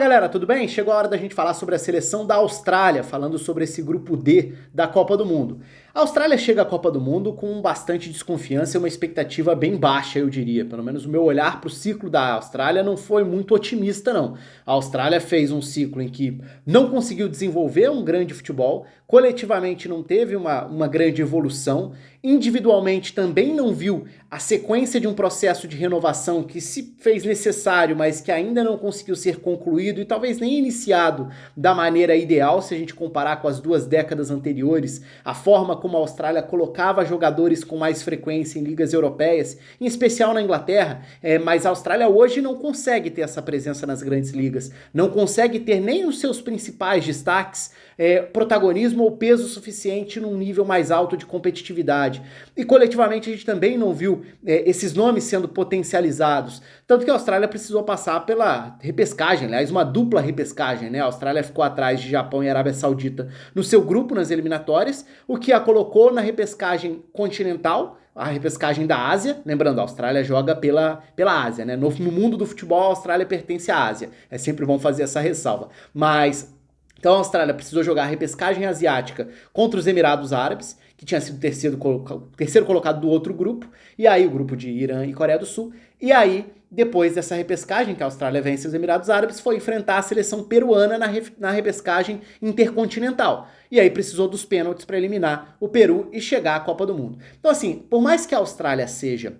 Galera, tudo bem? Chegou a hora da gente falar sobre a seleção da Austrália, falando sobre esse grupo D da Copa do Mundo. A Austrália chega à Copa do Mundo com bastante desconfiança e uma expectativa bem baixa, eu diria. Pelo menos o meu olhar para o ciclo da Austrália não foi muito otimista, não. A Austrália fez um ciclo em que não conseguiu desenvolver um grande futebol, coletivamente não teve uma grande evolução, individualmente também não viu a sequência de um processo de renovação que se fez necessário, mas que ainda não conseguiu ser concluído e talvez nem iniciado da maneira ideal, se a gente comparar com as 2 décadas anteriores, a forma como a Austrália colocava jogadores com mais frequência em ligas europeias, em especial na Inglaterra, mas a Austrália hoje não consegue ter essa presença nas grandes ligas, não consegue ter nem os seus principais destaques protagonismo ou peso suficiente num nível mais alto de competitividade. E coletivamente a gente também não viu esses nomes sendo potencializados, tanto que a Austrália precisou passar pela repescagem, aliás, uma dupla repescagem, né? A Austrália ficou atrás de Japão e Arábia Saudita no seu grupo nas eliminatórias, o que a colocou na repescagem continental, a repescagem da Ásia. Lembrando, a Austrália joga pela Ásia, né? No mundo do futebol, a Austrália pertence à Ásia. É sempre bom fazer essa ressalva. Mas então a Austrália precisou jogar a repescagem asiática contra os Emirados Árabes, que tinha sido terceiro colocado do outro grupo, e aí o grupo de Irã e Coreia do Sul, e aí, depois dessa repescagem, que a Austrália vence os Emirados Árabes, foi enfrentar a seleção peruana na repescagem intercontinental. E aí precisou dos pênaltis para eliminar o Peru e chegar à Copa do Mundo. Então assim, por mais que a Austrália seja,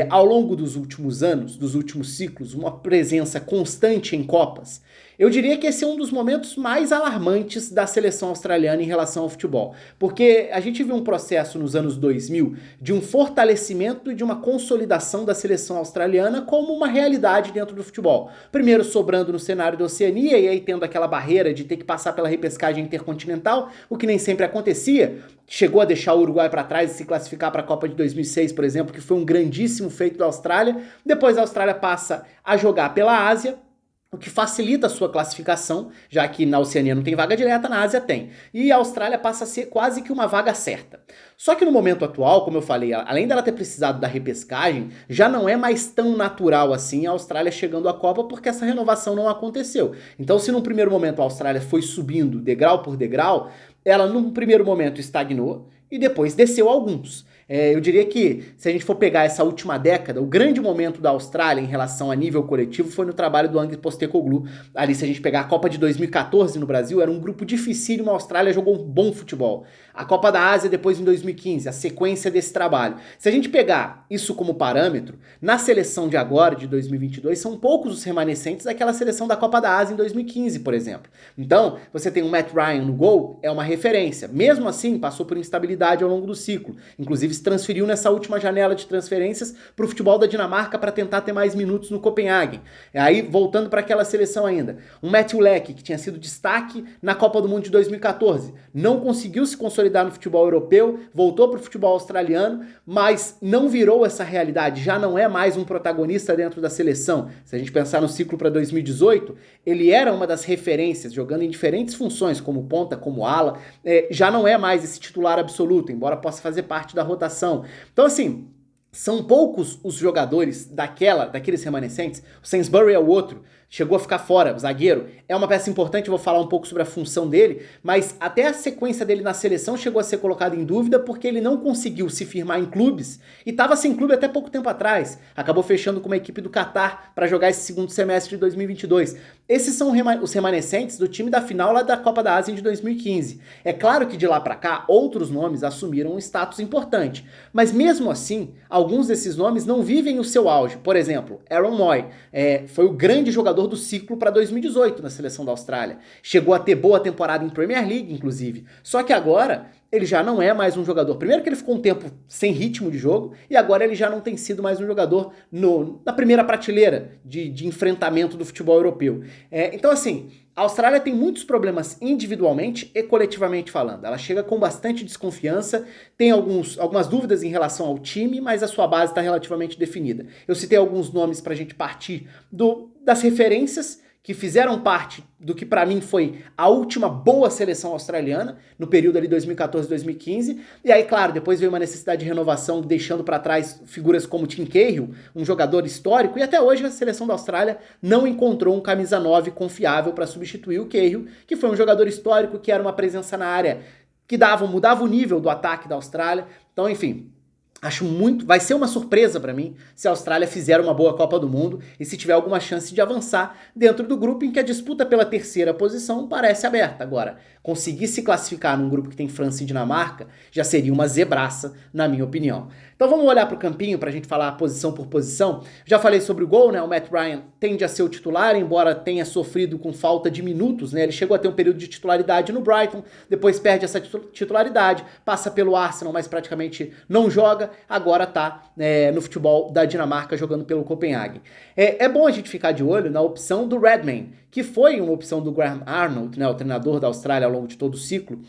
ao longo dos últimos anos, dos últimos ciclos, uma presença constante em Copas, eu diria que esse é um dos momentos mais alarmantes da seleção australiana em relação ao futebol. Porque a gente viu um processo nos anos 2000 de um fortalecimento e de uma consolidação da seleção australiana como uma realidade dentro do futebol. Primeiro sobrando no cenário da Oceania e aí tendo aquela barreira de ter que passar pela repescagem intercontinental, o que nem sempre acontecia. Chegou a deixar o Uruguai para trás e se classificar para a Copa de 2006, por exemplo, que foi um grandíssimo feito da Austrália. Depois a Austrália passa a jogar pela Ásia, o que facilita a sua classificação, já que na Oceania não tem vaga direta, na Ásia tem. E a Austrália passa a ser quase que uma vaga certa. Só que no momento atual, como eu falei, além dela ter precisado da repescagem, já não é mais tão natural assim a Austrália chegando à Copa, porque essa renovação não aconteceu. Então, se num primeiro momento a Austrália foi subindo degrau por degrau, ela num primeiro momento estagnou e depois desceu alguns. Eu diria que, se a gente for pegar essa última década, o grande momento da Austrália em relação a nível coletivo foi no trabalho do Ange Postecoglou. Ali, se a gente pegar a Copa de 2014 no Brasil, era um grupo dificílimo, a Austrália jogou um bom futebol. A Copa da Ásia depois em 2015, a sequência desse trabalho. Se a gente pegar isso como parâmetro, na seleção de agora, de 2022, são poucos os remanescentes daquela seleção da Copa da Ásia em 2015, por exemplo. Então, você tem o Matt Ryan no gol, é uma referência. Mesmo assim, passou por instabilidade ao longo do ciclo. Inclusive, se transferiu nessa última janela de transferências para o futebol da Dinamarca para tentar ter mais minutos no Copenhagen. Aí, voltando para aquela seleção ainda, o Matthew Leck, que tinha sido destaque na Copa do Mundo de 2014, não conseguiu se consolidar no futebol europeu, voltou para o futebol australiano, mas não virou essa realidade, já não é mais um protagonista dentro da seleção. Se a gente pensar no ciclo para 2018, ele era uma das referências, jogando em diferentes funções, como ponta, como ala, já não é mais esse titular absoluto, embora possa fazer parte da rotação. Então, assim, são poucos os jogadores daqueles remanescentes. O Sainsbury é o outro, chegou a ficar fora, o zagueiro. É uma peça importante, vou falar um pouco sobre a função dele, mas até a sequência dele na seleção chegou a ser colocada em dúvida porque ele não conseguiu se firmar em clubes e estava sem clube até pouco tempo atrás. Acabou fechando com uma equipe do Catar para jogar esse segundo semestre de 2022. Esses são os remanescentes do time da final lá da Copa da Ásia de 2015. É claro que de lá para cá, outros nomes assumiram um status importante, mas mesmo assim, alguns desses nomes não vivem o seu auge. Por exemplo, Aaron Mooy foi o grande jogador do ciclo para 2018 na seleção da Austrália. Chegou a ter boa temporada em Premier League, inclusive. Só que agora ele já não é mais um jogador. Primeiro que ele ficou um tempo sem ritmo de jogo e agora ele já não tem sido mais um jogador na primeira prateleira de enfrentamento do futebol europeu. Então assim, a Austrália tem muitos problemas individualmente e coletivamente falando. Ela chega com bastante desconfiança, tem algumas dúvidas em relação ao time, mas a sua base está relativamente definida. Eu citei alguns nomes para a gente partir das referências que fizeram parte do que para mim foi a última boa seleção australiana, no período ali 2014-2015, e aí, claro, depois veio uma necessidade de renovação, deixando para trás figuras como Tim Cahill, um jogador histórico, e até hoje a seleção da Austrália não encontrou um camisa 9 confiável para substituir o Cahill, que foi um jogador histórico, que era uma presença na área que mudava o nível do ataque da Austrália. Então, enfim, acho muito, vai ser uma surpresa para mim se a Austrália fizer uma boa Copa do Mundo e se tiver alguma chance de avançar dentro do grupo em que a disputa pela terceira posição parece aberta. Agora, conseguir se classificar num grupo que tem França e Dinamarca já seria uma zebraça, na minha opinião. Então vamos olhar para o campinho para a gente falar posição por posição. Já falei sobre o gol, né? O Matt Ryan tende a ser o titular, embora tenha sofrido com falta de minutos, né? Ele chegou a ter um período de titularidade no Brighton, depois perde essa titularidade, passa pelo Arsenal, mas praticamente não joga, agora tá no futebol da Dinamarca jogando pelo Copenhague. É bom a gente ficar de olho na opção do Redmayne, que foi uma opção do Graham Arnold, né, o treinador da Austrália ao longo de todo o ciclo.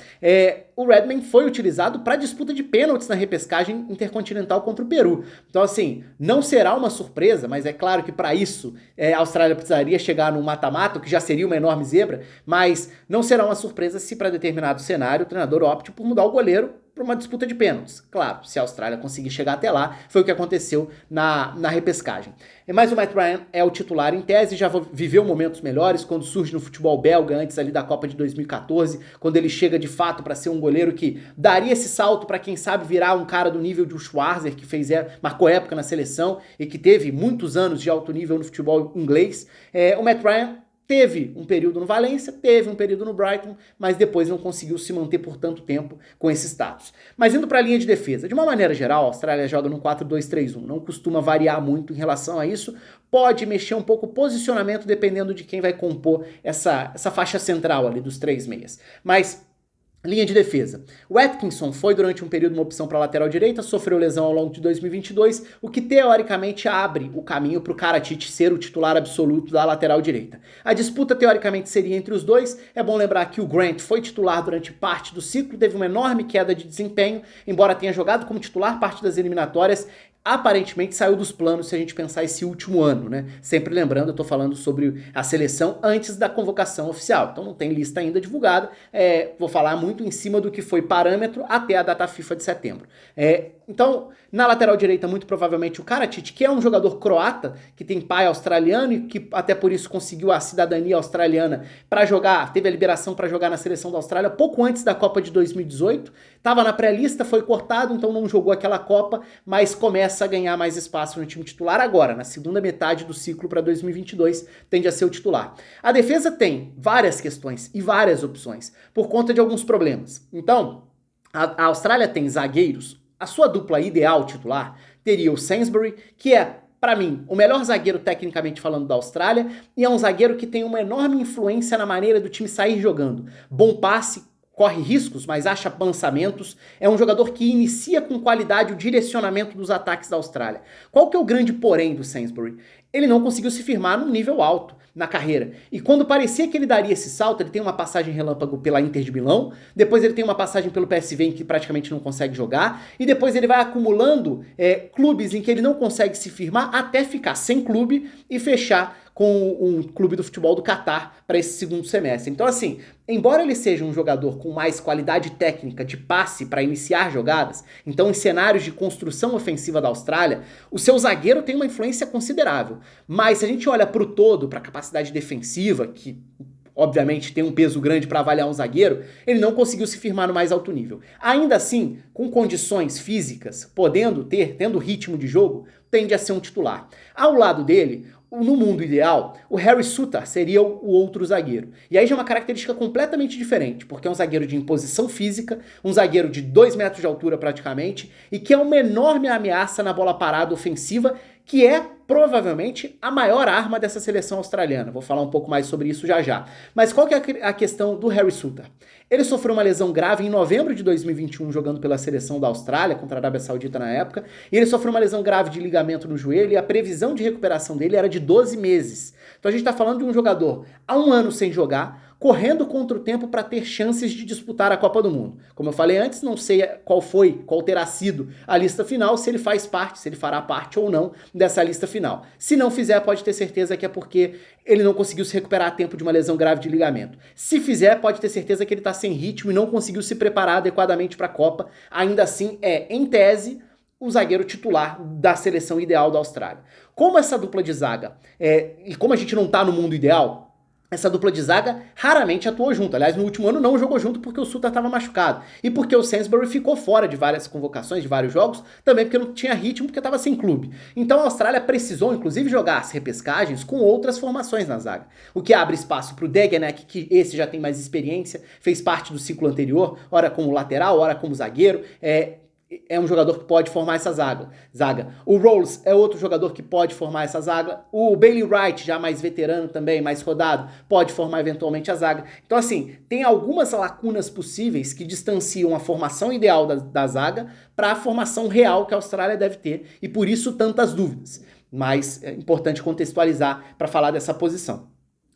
O Redmayne foi utilizado para disputa de pênaltis na repescagem intercontinental contra o Peru. Então, assim, não será uma surpresa, mas é claro que para isso a Austrália precisaria chegar num mata-mata, o que já seria uma enorme zebra, mas não será uma surpresa se para determinado cenário o treinador opte por mudar o goleiro para uma disputa de pênaltis. Claro, se a Austrália conseguir chegar até lá, foi o que aconteceu na repescagem. Mas o Matt Ryan é o titular em tese, já viveu momentos melhores, quando surge no futebol belga, antes ali da Copa de 2014, quando ele chega de fato para ser um goleiro que daria esse salto para quem sabe virar um cara do nível de Schwarzer, que marcou época na seleção e que teve muitos anos de alto nível no futebol inglês. O Matt Ryan teve um período no Valência, teve um período no Brighton, mas depois não conseguiu se manter por tanto tempo com esse status. Mas indo para a linha de defesa, de uma maneira geral, a Austrália joga no 4-2-3-1, não costuma variar muito em relação a isso, pode mexer um pouco o posicionamento dependendo de quem vai compor essa faixa central ali dos três meias. Mas linha de defesa. O Atkinson foi durante um período uma opção para a lateral direita, sofreu lesão ao longo de 2022, o que teoricamente abre o caminho para o Karatic ser o titular absoluto da lateral direita. A disputa teoricamente seria entre os dois. É bom lembrar que o Grant foi titular durante parte do ciclo, teve uma enorme queda de desempenho, embora tenha jogado como titular parte das eliminatórias. Aparentemente saiu dos planos se a gente pensar esse último ano, né? Sempre lembrando, eu tô falando sobre a seleção antes da convocação oficial, então não tem lista ainda divulgada, vou falar muito em cima do que foi parâmetro até a data FIFA de setembro. Então, na lateral direita, muito provavelmente o Karatic, que é um jogador croata, que tem pai australiano e que até por isso conseguiu a cidadania australiana para jogar, teve a liberação para jogar na seleção da Austrália pouco antes da Copa de 2018, estava na pré-lista, foi cortado, então não jogou aquela Copa, mas começa a ganhar mais espaço no time titular agora, na segunda metade do ciclo para 2022, tende a ser o titular. A defesa tem várias questões e várias opções, por conta de alguns problemas. Então, a Austrália tem zagueiros. A sua dupla ideal titular teria o Sainsbury, que é, para mim, o melhor zagueiro tecnicamente falando da Austrália, e é um zagueiro que tem uma enorme influência na maneira do time sair jogando. Bom passe, corre riscos, mas acha lançamentos, é um jogador que inicia com qualidade o direcionamento dos ataques da Austrália. Qual que é o grande porém do Sainsbury? Ele não conseguiu se firmar num nível alto na carreira. E quando parecia que ele daria esse salto, ele tem uma passagem relâmpago pela Inter de Milão, depois ele tem uma passagem pelo PSV em que praticamente não consegue jogar, e depois ele vai acumulando clubes em que ele não consegue se firmar até ficar sem clube e fechar com um clube do futebol do Catar para esse segundo semestre. Então, assim, embora ele seja um jogador com mais qualidade técnica de passe para iniciar jogadas, então em cenários de construção ofensiva da Austrália, o seu zagueiro tem uma influência considerável. Mas se a gente olha para o todo, para a capacidade defensiva, que obviamente tem um peso grande para avaliar um zagueiro, ele não conseguiu se firmar no mais alto nível. Ainda assim, com condições físicas, tendo ritmo de jogo, tende a ser um titular. Ao lado dele, no mundo ideal, o Harry Souttar seria o outro zagueiro. E aí já é uma característica completamente diferente, porque é um zagueiro de imposição física, um zagueiro de 2 metros de altura praticamente, e que é uma enorme ameaça na bola parada ofensiva, que é provavelmente a maior arma dessa seleção australiana. Vou falar um pouco mais sobre isso já já. Mas qual que é a questão do Harry Souttar? Ele sofreu uma lesão grave em novembro de 2021 jogando pela seleção da Austrália, contra a Arábia Saudita na época, e ele sofreu uma lesão grave de ligamento no joelho e a previsão de recuperação dele era de 12 meses. Então a gente está falando de um jogador há um ano sem jogar, correndo contra o tempo para ter chances de disputar a Copa do Mundo. Como eu falei antes, não sei qual terá sido a lista final, se ele faz parte, se ele fará parte ou não dessa lista final. Se não fizer, pode ter certeza que é porque ele não conseguiu se recuperar a tempo de uma lesão grave de ligamento. Se fizer, pode ter certeza que ele está sem ritmo e não conseguiu se preparar adequadamente para a Copa. Ainda assim, em tese, o zagueiro titular da seleção ideal da Austrália. Como essa dupla de zaga, e como a gente não está no mundo ideal, essa dupla de zaga raramente atuou junto. Aliás, no último ano não jogou junto porque o Suter estava machucado. E porque o Sainsbury ficou fora de várias convocações, de vários jogos, também porque não tinha ritmo, porque estava sem clube. Então a Austrália precisou, inclusive, jogar as repescagens com outras formações na zaga. O que abre espaço para o Degenek, que esse já tem mais experiência, fez parte do ciclo anterior, ora como lateral, ora como zagueiro, é um jogador que pode formar essa zaga. O Rolls é outro jogador que pode formar essa zaga. O Bailey Wright, já mais veterano também, mais rodado, pode formar eventualmente a zaga. Então, assim, tem algumas lacunas possíveis que distanciam a formação ideal da zaga para a formação real que a Austrália deve ter, e por isso tantas dúvidas. Mas é importante contextualizar para falar dessa posição.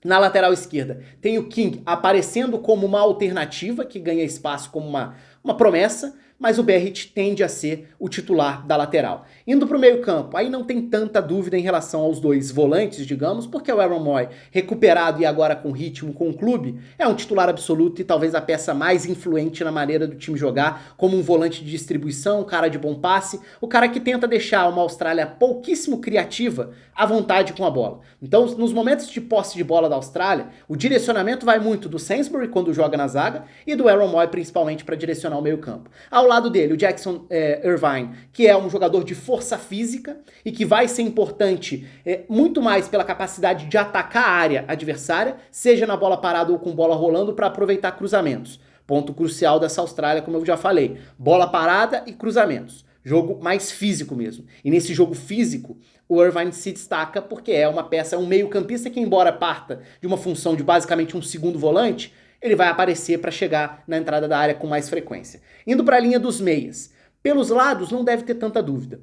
Na lateral esquerda, tem o King aparecendo como uma alternativa que ganha espaço como uma promessa, mas o Berritt tende a ser o titular da lateral. Indo para o meio campo, aí não tem tanta dúvida em relação aos dois volantes, digamos, porque o Aaron Mooy, recuperado e agora com ritmo com o clube, é um titular absoluto e talvez a peça mais influente na maneira do time jogar, como um volante de distribuição, um cara de bom passe, o cara que tenta deixar uma Austrália pouquíssimo criativa à vontade com a bola. Então, nos momentos de posse de bola da Austrália, o direcionamento vai muito do Sainsbury quando joga na zaga e do Aaron Mooy principalmente para direcionar o meio campo. Ao lado dele, o Jackson Irvine, que é um jogador de força física e que vai ser importante muito mais pela capacidade de atacar a área adversária, seja na bola parada ou com bola rolando, para aproveitar cruzamentos. Ponto crucial dessa Austrália, como eu já falei. Bola parada e cruzamentos. Jogo mais físico mesmo. E nesse jogo físico, o Irvine se destaca porque é uma peça, um meio-campista que, embora parta de uma função de basicamente um segundo volante, ele vai aparecer para chegar na entrada da área com mais frequência. Indo para a linha dos meias. Pelos lados, não deve ter tanta dúvida.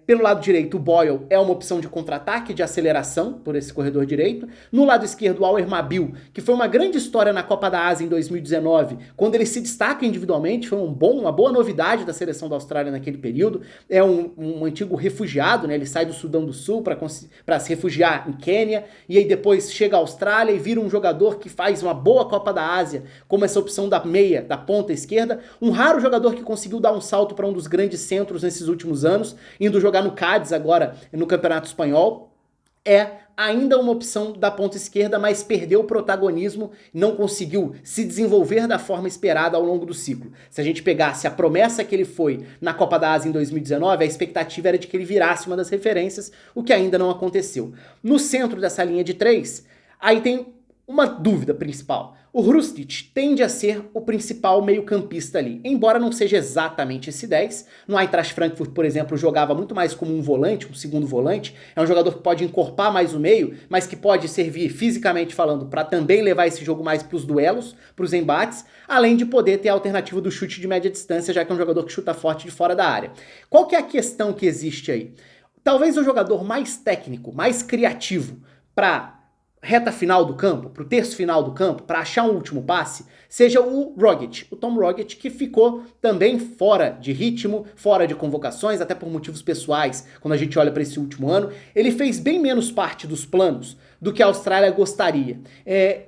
Pelo lado direito, o Boyle é uma opção de contra-ataque, de aceleração, por esse corredor direito. No lado esquerdo, o Al Ermabil, que foi uma grande história na Copa da Ásia em 2019, quando ele se destaca individualmente, foi uma boa novidade da seleção da Austrália naquele período. É um antigo refugiado, né? Ele sai do Sudão do Sul para se refugiar em Quênia, e aí depois chega à Austrália e vira um jogador que faz uma boa Copa da Ásia, como essa opção da meia, da ponta esquerda. Um raro jogador que conseguiu dar um salto para um dos grandes centros nesses últimos anos, indo jogar no Cádiz agora no Campeonato Espanhol. É ainda uma opção da ponta esquerda, mas perdeu o protagonismo, não conseguiu se desenvolver da forma esperada ao longo do ciclo. Se a gente pegasse a promessa que ele foi na Copa da Ásia em 2019, a expectativa era de que ele virasse uma das referências, o que ainda não aconteceu. No centro dessa linha de três, aí tem uma dúvida principal. O Hrustic tende a ser o principal meio-campista ali, embora não seja exatamente esse 10. No Eintracht Frankfurt, por exemplo, jogava muito mais como um volante, um segundo volante. É um jogador que pode encorpar mais o meio, mas que pode servir, fisicamente falando, para também levar esse jogo mais para os duelos, para os embates, além de poder ter a alternativa do chute de média distância, já que é um jogador que chuta forte de fora da área. Qual que é a questão que existe aí? Talvez o jogador mais técnico, mais criativo para reta final do campo, pro terço final do campo, para achar um último passe, seja o Rogic, o Tom Rogic, que ficou também fora de ritmo, fora de convocações, até por motivos pessoais, quando a gente olha para esse último ano. Ele fez bem menos parte dos planos do que a Austrália gostaria.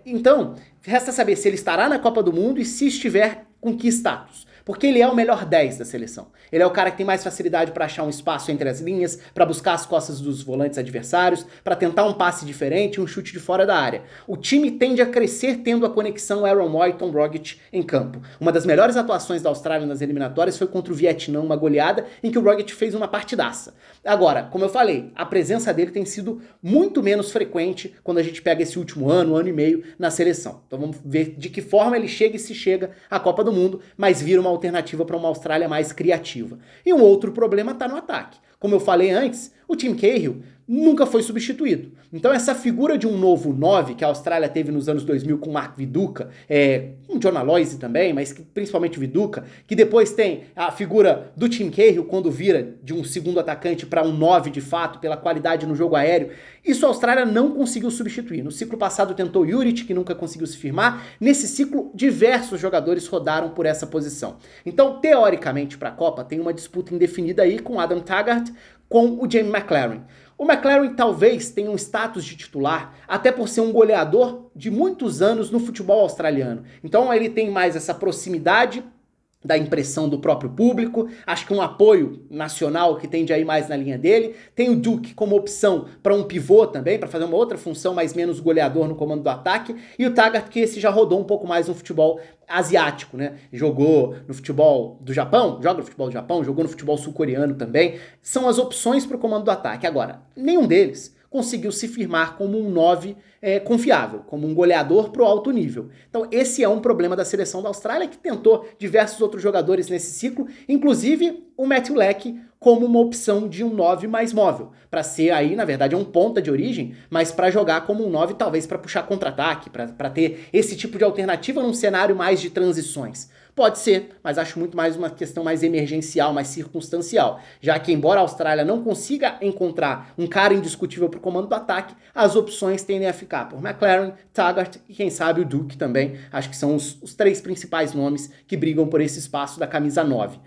Então, resta saber se ele estará na Copa do Mundo e se estiver, com que status. Porque ele é o melhor 10 da seleção. Ele é o cara que tem mais facilidade para achar um espaço entre as linhas, para buscar as costas dos volantes adversários, para tentar um passe diferente, um chute de fora da área. O time tende a crescer tendo a conexão Aaron Mooy e Tom Rogic em campo. Uma das melhores atuações da Austrália nas eliminatórias foi contra o Vietnã, uma goleada em que o Rogic fez uma partidaça. Agora, como eu falei, a presença dele tem sido muito menos frequente quando a gente pega esse último ano e meio na seleção. Então vamos ver de que forma ele chega e se chega à Copa do Mundo, mas vira uma alternativa para uma Austrália mais criativa. E um outro problema está no ataque. Como eu falei antes, o Tim Cahill nunca foi substituído. Então essa figura de um novo 9 que a Austrália teve nos anos 2000 com Mark Viduka, com John Aloisi também, mas principalmente Viduka, que depois tem a figura do Tim Cahill quando vira de um segundo atacante para um 9 de fato, pela qualidade no jogo aéreo, isso a Austrália não conseguiu substituir. No ciclo passado tentou Juric, que nunca conseguiu se firmar. Nesse ciclo, diversos jogadores rodaram por essa posição. Então, teoricamente, para a Copa, tem uma disputa indefinida aí com Adam Taggart, com o Jamie Maclaren. O Maclaren talvez tenha um status de titular, até por ser um goleador de muitos anos no futebol australiano. Então ele tem mais essa proximidade da impressão do próprio público, acho que um apoio nacional que tende a ir mais na linha dele. Tem o Duke como opção para um pivô também, para fazer uma outra função, mais menos goleador no comando do ataque, e o Taggart, que esse já rodou um pouco mais no futebol asiático, né? Jogou no futebol do Japão, joga no futebol do Japão, jogou no futebol sul-coreano também. São as opções para o comando do ataque. Agora, nenhum deles conseguiu se firmar como um 9 confiável, como um goleador pro alto nível. Então esse é um problema da seleção da Austrália, que tentou diversos outros jogadores nesse ciclo, inclusive o Matthew Leck como uma opção de um 9 mais móvel, para ser aí, na verdade, um ponta de origem, mas para jogar como um 9, talvez para puxar contra-ataque, para ter esse tipo de alternativa num cenário mais de transições. Pode ser, mas acho muito mais uma questão mais emergencial, mais circunstancial, já que embora a Austrália não consiga encontrar um cara indiscutível para o comando do ataque, as opções tendem a ficar por Maclaren, Taggart e quem sabe o Duke também. Acho que são os três principais nomes que brigam por esse espaço da camisa 9.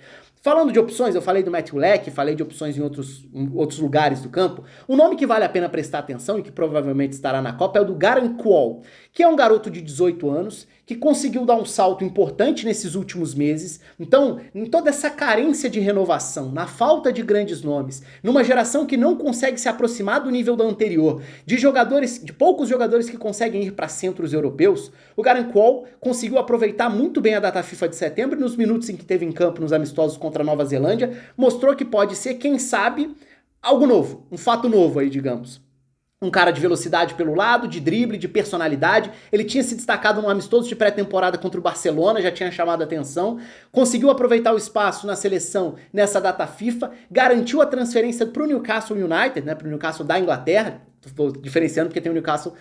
Falando de opções, eu falei do Matthew Leck, falei de opções em outros lugares do campo. O nome que vale a pena prestar atenção e que provavelmente estará na Copa é o do Garang Kuol, que é um garoto de 18 anos, que conseguiu dar um salto importante nesses últimos meses. Então, em toda essa carência de renovação, na falta de grandes nomes, numa geração que não consegue se aproximar do nível da anterior, de poucos jogadores que conseguem ir para centros europeus, o Garang Kuol conseguiu aproveitar muito bem a data FIFA de setembro e nos minutos em que teve em campo nos amistosos contra a Nova Zelândia, mostrou que pode ser, quem sabe, algo novo, um fato novo aí, digamos. Um cara de velocidade pelo lado, de drible, de personalidade. Ele tinha se destacado num amistoso de pré-temporada contra o Barcelona, já tinha chamado a atenção. Conseguiu aproveitar o espaço na seleção nessa data FIFA. Garantiu a transferência para o Newcastle United, né, para o Newcastle da Inglaterra. Estou diferenciando porque tem o Newcastle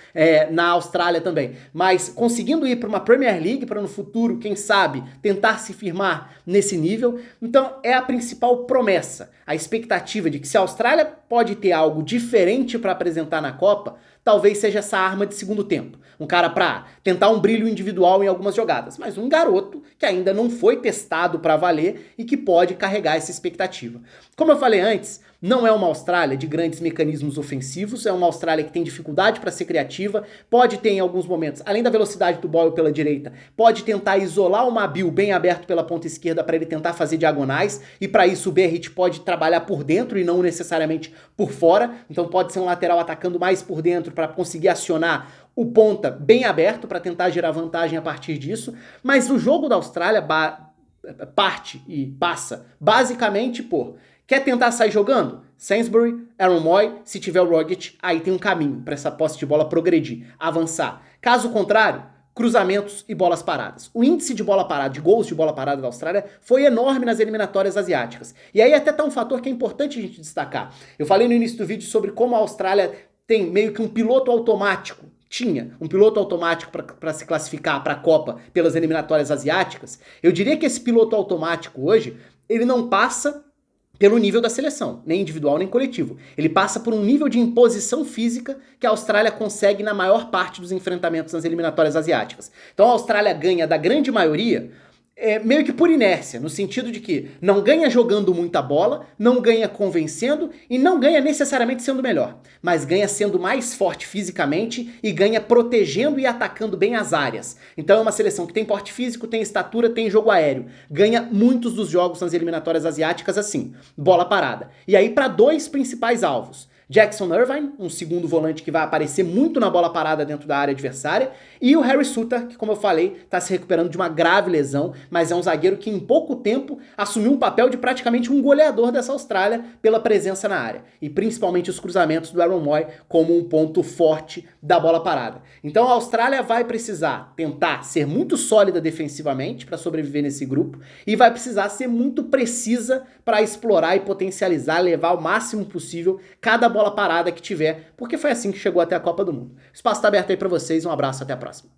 na Austrália também. Mas conseguindo ir para uma Premier League para no futuro, quem sabe, tentar se firmar nesse nível. Então é a principal promessa. A expectativa de que se a Austrália pode ter algo diferente para apresentar na Copa, talvez seja essa arma de segundo tempo. Um cara para tentar um brilho individual em algumas jogadas, mas um garoto que ainda não foi testado para valer e que pode carregar essa expectativa. Como eu falei antes, não é uma Austrália de grandes mecanismos ofensivos, é uma Austrália que tem dificuldade para ser criativa, pode ter em alguns momentos, além da velocidade do Boyle pela direita, pode tentar isolar o Mabil bem aberto pela ponta esquerda para ele tentar fazer diagonais, e para isso o Berrit pode trabalhar por dentro e não necessariamente por fora, então pode ser um lateral atacando mais por dentro para conseguir acionar o ponta bem aberto para tentar gerar vantagem a partir disso, mas o jogo da Austrália parte e passa basicamente por: quer tentar sair jogando? Sainsbury, Aaron Moy, se tiver o Rogic, aí tem um caminho para essa posse de bola progredir, avançar. Caso contrário, cruzamentos e bolas paradas. O índice de bola parada, de gols de bola parada da Austrália foi enorme nas eliminatórias asiáticas. E aí até tá um fator que é importante a gente destacar. Eu falei no início do vídeo sobre como a Austrália tem meio que um piloto automático. Tinha um piloto automático para se classificar para a Copa pelas eliminatórias asiáticas. Eu diria que esse piloto automático hoje, ele não passa pelo nível da seleção, nem individual nem coletivo. Ele passa por um nível de imposição física que a Austrália consegue na maior parte dos enfrentamentos nas eliminatórias asiáticas. Então a Austrália ganha da grande maioria meio que por inércia, no sentido de que não ganha jogando muita bola, não ganha convencendo e não ganha necessariamente sendo melhor, mas ganha sendo mais forte fisicamente e ganha protegendo e atacando bem as áreas. Então é uma seleção que tem porte físico, tem estatura, tem jogo aéreo, ganha muitos dos jogos nas eliminatórias asiáticas assim, bola parada. E aí para dois principais alvos: Jackson Irvine, um segundo volante que vai aparecer muito na bola parada dentro da área adversária, e o Harry Suter, que como eu falei, está se recuperando de uma grave lesão, mas é um zagueiro que em pouco tempo assumiu um papel de praticamente um goleador dessa Austrália pela presença na área, e principalmente os cruzamentos do Aaron Mooy como um ponto forte da bola parada. Então a Austrália vai precisar tentar ser muito sólida defensivamente para sobreviver nesse grupo, e vai precisar ser muito precisa para explorar e potencializar, levar o máximo possível cada bola parada que tiver, porque foi assim que chegou até a Copa do Mundo. O espaço está aberto aí para vocês, um abraço, até a próxima.